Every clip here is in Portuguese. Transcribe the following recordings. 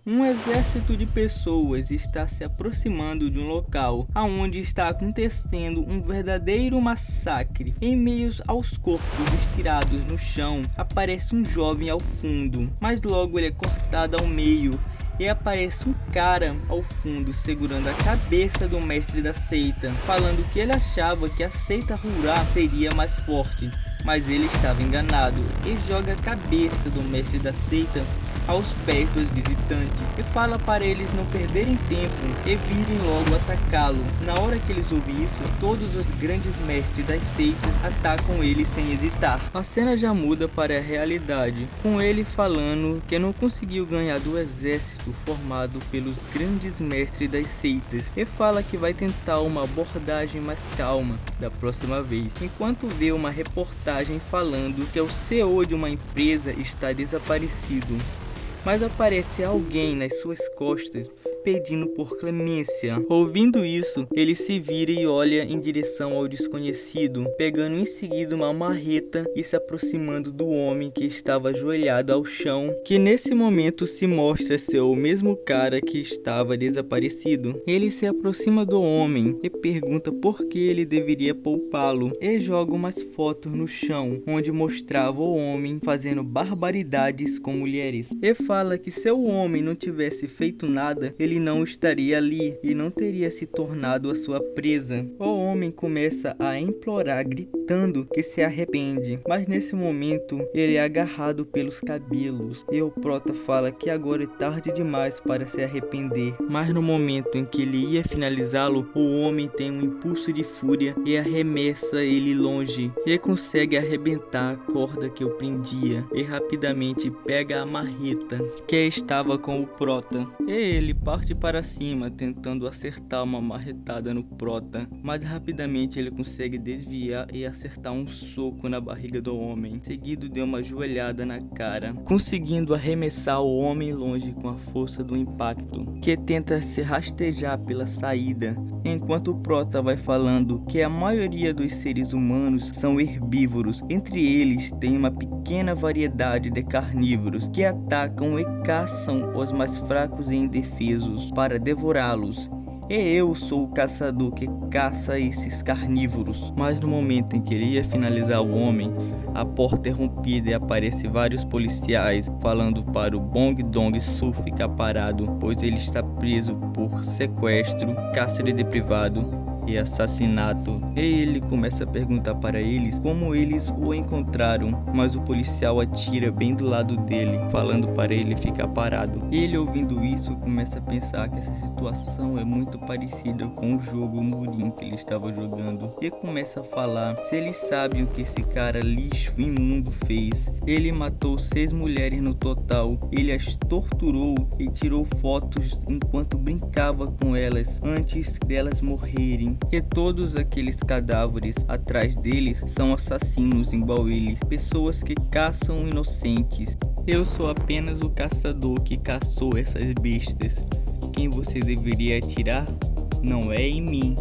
Um exército de pessoas está se aproximando de um local aonde está acontecendo um verdadeiro massacre. Em meio aos corpos estirados no chão, aparece um jovem ao fundo, mas logo ele é cortado ao meio e aparece um cara ao fundo segurando a cabeça do mestre da seita, falando que ele achava que a seita rural seria mais forte, mas ele estava enganado e joga a cabeça do mestre da seita aos pés dos visitantes e fala para eles não perderem tempo e virem logo atacá-lo. Na hora que eles ouvem isso, todos os grandes mestres das seitas atacam ele sem hesitar. A cena já muda para a realidade, com ele falando que não conseguiu ganhar do exército formado pelos grandes mestres das seitas e fala que vai tentar uma abordagem mais calma da próxima vez, enquanto vê uma reportagem falando que o CEO de uma empresa está desaparecido. Mas aparece alguém nas suas costas pedindo por clemência. Ouvindo isso, ele se vira e olha em direção ao desconhecido, pegando em seguida uma marreta e se aproximando do homem que estava ajoelhado ao chão, que nesse momento se mostra ser o mesmo cara que estava desaparecido. Ele se aproxima do homem e pergunta por que ele deveria poupá-lo e joga umas fotos no chão, onde mostrava o homem fazendo barbaridades com mulheres. E fala que se o homem não tivesse feito nada, ele não estaria ali e não teria se tornado a sua presa. O homem começa a implorar, gritando que se arrepende, mas nesse momento ele é agarrado pelos cabelos e o prota fala que agora é tarde demais para se arrepender. Mas no momento em que ele ia finalizá-lo, o homem tem um impulso de fúria e arremessa ele longe e consegue arrebentar a corda que o prendia e rapidamente pega a marreta que estava com o prota e ele parte para cima tentando acertar uma marretada no prota, mas rapidamente ele consegue desviar e acertar um soco na barriga do homem, seguido de uma joelhada na cara, conseguindo arremessar o homem longe com a força do impacto, que tenta se rastejar pela saída, enquanto o prota vai falando que a maioria dos seres humanos são herbívoros, entre eles tem uma pequena variedade de carnívoros que atacam e caçam os mais fracos e indefesos para devorá-los. E eu sou o caçador que caça esses carnívoros. Mas no momento em que ele ia finalizar o homem, a porta é rompida e aparece vários policiais falando para o Bong Dong Su ficar parado, pois ele está preso por sequestro, cárcere de privado e assassinato. E ele começa a perguntar para eles como eles o encontraram, mas o policial atira bem do lado dele, falando para ele ficar parado. Ele, ouvindo isso, começa a pensar que essa situação é muito parecida com o jogo Murim que ele estava jogando e começa a falar se eles sabem o que esse cara lixo imundo fez. Ele matou 6 mulheres no total, ele as torturou e tirou fotos enquanto brincava com elas antes delas morrerem. E todos aqueles cadáveres atrás deles são assassinos igual eles, pessoas que caçam inocentes. Eu sou apenas o caçador que caçou essas bestas. Quem você deveria atirar não é em mim.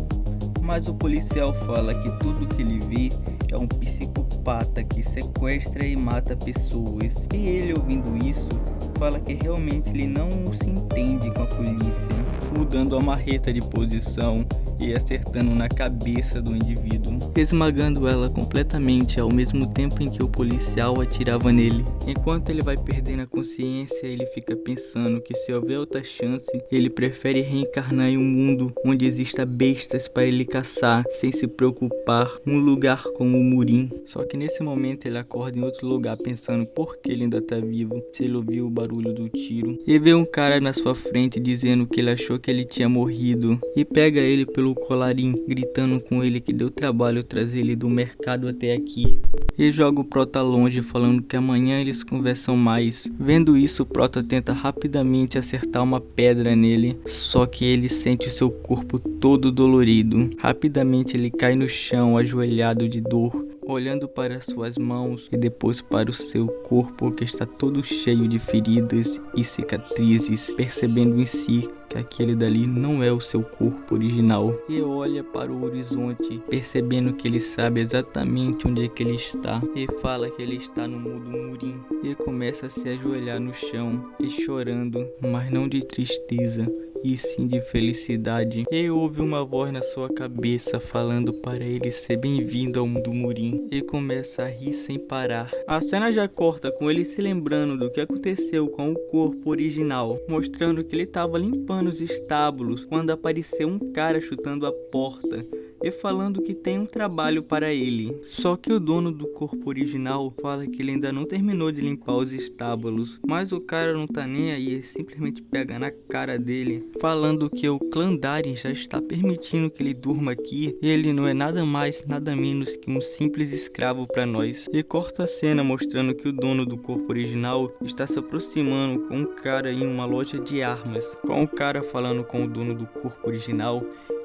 Mas o policial fala que tudo que ele vê é um psicopata que sequestra e mata pessoas. E ele, ouvindo isso, fala que realmente ele não se entende com a polícia, mudando a marreta de posição e acertando na cabeça do indivíduo, esmagando ela completamente ao mesmo tempo em que o policial atirava nele. Enquanto ele vai perdendo a consciência, ele fica pensando que se houver outra chance, ele prefere reencarnar em um mundo onde exista bestas para ele caçar, sem se preocupar, um lugar como o Murim. Só que nesse momento ele acorda em outro lugar pensando por que ele ainda tá vivo, se ele ouviu o barulho do tiro, e vê um cara na sua frente dizendo que ele achou que ele tinha morrido, e pega ele pelo colarinho, gritando com ele que deu trabalho trazer ele do mercado até aqui. E joga o prota longe, falando que amanhã eles conversam mais. Vendo isso, o prota tenta rapidamente acertar uma pedra nele, só que ele sente o seu corpo todo dolorido. Rapidamente ele cai no chão, ajoelhado de dor. olhando para suas mãos e depois para o seu corpo que está todo cheio de feridas e cicatrizes, percebendo em si que aquele dali não é o seu corpo original, e olha para o horizonte, percebendo que ele sabe exatamente onde é que ele está, e fala que ele está no mundo murim, e começa a se ajoelhar no chão e chorando, mas não de tristeza, e sim de felicidade. E ouve uma voz na sua cabeça falando para ele ser bem-vindo ao mundo murim, e começa a rir sem parar. A cena já corta com ele se lembrando do que aconteceu com o corpo original, mostrando que ele estava limpando os estábulos quando apareceu um cara chutando a porta e falando que tem um trabalho para ele. Só que o dono do corpo original fala que ele ainda não terminou de limpar os estábulos, mas o cara não tá nem aí, ele simplesmente pega na cara dele, falando que o clã Darin já está permitindo que ele durma aqui e ele não é nada mais, nada menos que um simples escravo para nós. E corta a cena mostrando que o dono do corpo original está se aproximando com um cara em uma loja de armas, com o cara falando com o dono do corpo original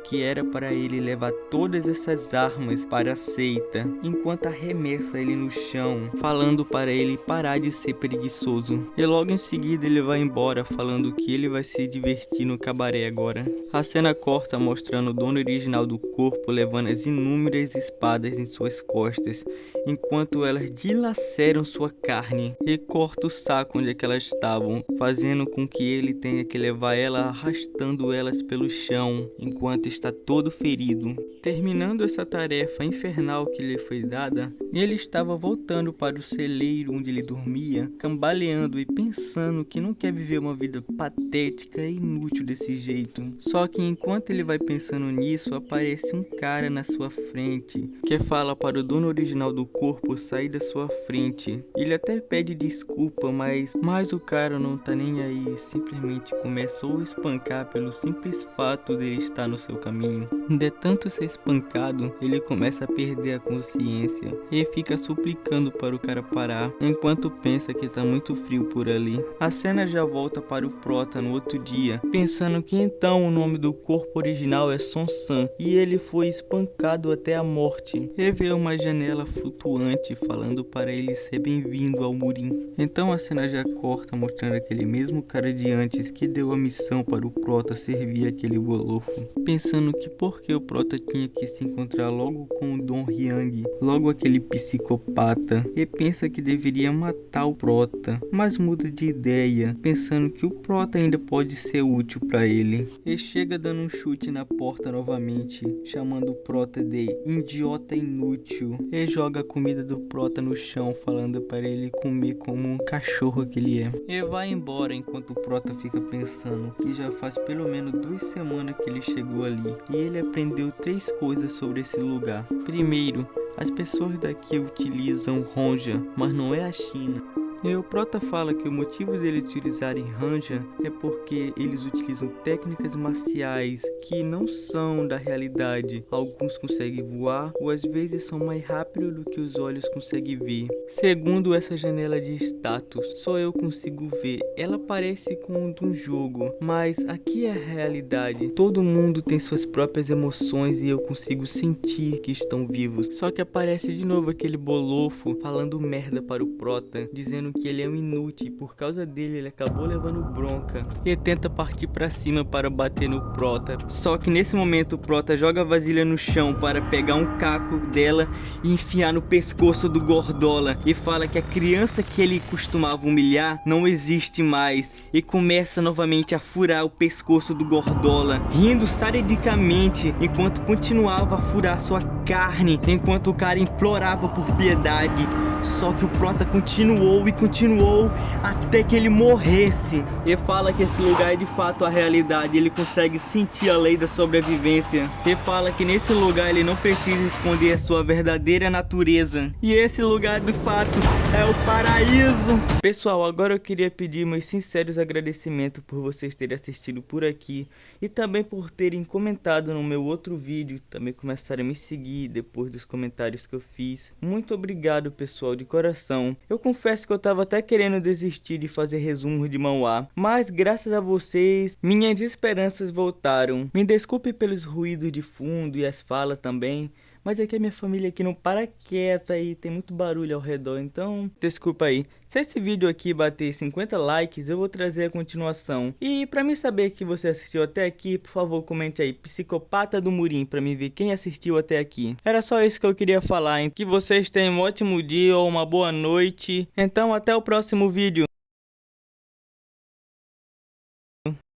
que era para ele levar todas essas armas para a seita, enquanto arremessa ele no chão, falando para ele parar de ser preguiçoso. E logo em seguida ele vai embora, falando que ele vai se divertir no cabaré agora. A cena corta mostrando o dono original do corpo levando as inúmeras espadas em suas costas, enquanto elas dilaceram sua carne, e corta o saco onde é que elas estavam, fazendo com que ele tenha que levar ela arrastando elas pelo chão, enquanto está todo ferido. Terminando essa tarefa infernal que lhe foi dada, ele estava voltando para o celeiro onde ele dormia, cambaleando e pensando que não quer viver uma vida patética e inútil desse jeito. Só que enquanto ele vai pensando nisso, aparece um cara na sua frente, que fala para o dono original do corpo sair da sua frente. Ele até pede desculpa, mas o cara não tá nem aí, simplesmente começa a o espancar pelo simples fato dele estar no seu caminho. De tanto ser espancado, ele começa a perder a consciência e fica suplicando para o cara parar, enquanto pensa que tá muito frio por ali. A cena já volta para o Prota no outro dia, pensando que então o nome do corpo original é Sonsan e ele foi espancado até a morte, e vê uma janela flutuante falando para ele ser bem-vindo ao murim. Então a cena já corta mostrando aquele mesmo cara de antes que deu a missão para o Prota servir aquele bolofo, pensando que porque o Prota tinha que se encontrar logo com o Dom Hyang, logo aquele psicopata, e pensa que deveria matar o Prota, mas muda de ideia, pensando que o Prota ainda pode ser útil para ele, e chega dando um chute na porta novamente, chamando o Prota de idiota inútil, e joga a comida do Prota no chão, falando para ele comer como um cachorro que ele é, e vai embora enquanto o Prota fica pensando que já faz pelo menos 2 semanas que ele chegou ali, e ele aprendeu 3 coisas sobre esse lugar. Primeiro, as pessoas daqui utilizam Honja, mas não é a China. E o Prota fala que o motivo dele utilizarem Hanja é porque eles utilizam técnicas marciais que não são da realidade. Alguns conseguem voar ou às vezes são mais rápidos do que os olhos conseguem ver. Segundo essa janela de status, só eu consigo ver. Ela parece com de um jogo, mas aqui é a realidade. Todo mundo tem suas próprias emoções e eu consigo sentir que estão vivos. Só que aparece de novo aquele bolofo falando merda para o Prota, dizendo que ele é um inútil e por causa dele ele acabou levando bronca, e tenta partir pra cima para bater no Prota. Só que nesse momento o Prota joga a vasilha no chão para pegar um caco dela e enfiar no pescoço do Gordola, e fala que a criança que ele costumava humilhar não existe mais, e começa novamente a furar o pescoço do Gordola, rindo sadicamente enquanto continuava a furar sua carne, enquanto o cara implorava por piedade. Só que o Prota continuou até que ele morresse. E fala que esse lugar é de fato a realidade, ele consegue sentir a lei da sobrevivência. E fala que nesse lugar ele não precisa esconder a sua verdadeira natureza. E esse lugar de fato é o paraíso. Pessoal, agora eu queria pedir meus sinceros agradecimentos por vocês terem assistido por aqui e também por terem comentado no meu outro vídeo, também começarem a me seguir depois dos comentários que eu fiz. Muito obrigado, pessoal, de coração. Eu confesso que eu tava até querendo desistir de fazer resumo de manhwa, mas graças a vocês, minhas esperanças voltaram. Me desculpe pelos ruídos de fundo e as falas também, Mas é que a minha família aqui não para quieta e tem muito barulho ao redor, então desculpa aí. Se esse vídeo aqui bater 50 likes, eu vou trazer a continuação. E pra mim saber que você assistiu até aqui, por favor, comente aí, Psicopata do Murim, pra mim ver quem assistiu até aqui. Era só isso que eu queria falar, hein? Que vocês tenham um ótimo dia ou uma boa noite. Então até o próximo vídeo.